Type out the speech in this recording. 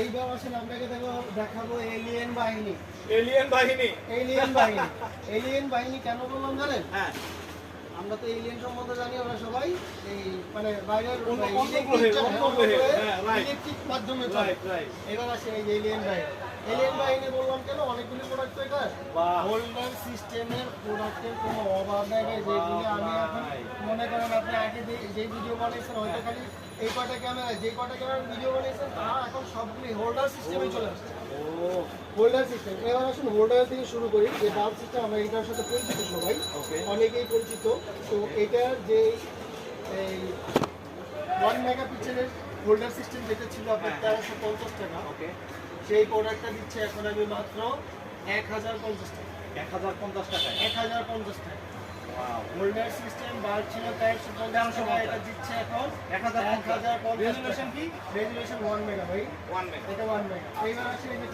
এইবার আসলে আপনাকে দেখাবো এলিয়েন বাহিনী। এলিয়েন বাহিনী। এলিয়েন বাহিনী। এলিয়েন বাহিনী কেন বললাম জানেন? হ্যাঁ, আমরা তো এলিয়েন সম্বন্ধে জানি, ওরা সবাই এই মানে বাইরের অন্য গ্রহে, হ্যাঁ, right. ইলেকট্রিক মাধ্যমে চলে। Right right. এবার আসে এই এলিয়েন বাহিনী। এলিয়েন বাহিনী বললাম কেন, অনেকগুলি প্রোডাক্ট তো এটা বাহ। হোল্ডার সিস্টেমের প্রোডাক্টের কোনো অভাব নেই ভাই, যেগুলি আমি এখন মনে করেন আপনি আগে যে ভিডিও বানিয়েছেন হয়তো খালি এই কয়টা ক্যামেরা, যে কয়টা ক্যামেরার ভিডিও বানিয়েছেন তারা এখন সবগুলি হোল্ডার সিস্টেমে চলে আসছে। ও হোল্ডার সিস্টেম। এবার আসুন হোল্ডার থেকে শুরু করি। যে বাল্ব সিস্টেম আমরা এটার সাথে পরিচিত সবাই, Okay. অনেকেই পরিচিত। তো এটার যে এই 1 মেগাপিক্সেলের হোল্ডার সিস্টেম যেটা ছিল আপনার 1350 টাকা, ওকে। সেই প্রোডাক্টটা দিচ্ছে এখন আমি মাত্র 1050 টাকা। 1050 টাকায়। 1050 টাকা। ওয়াও। হোল্ডার সিস্টেম বাল্ব ছিল 1350 টাকা, এটা দিচ্ছে এখন 1050 1050 রেজুলেশন কি? রেজুলেশন 1 মেগা ভাই। 1 মেগা। এটা 1 মেগা। এইবার আসে এই যে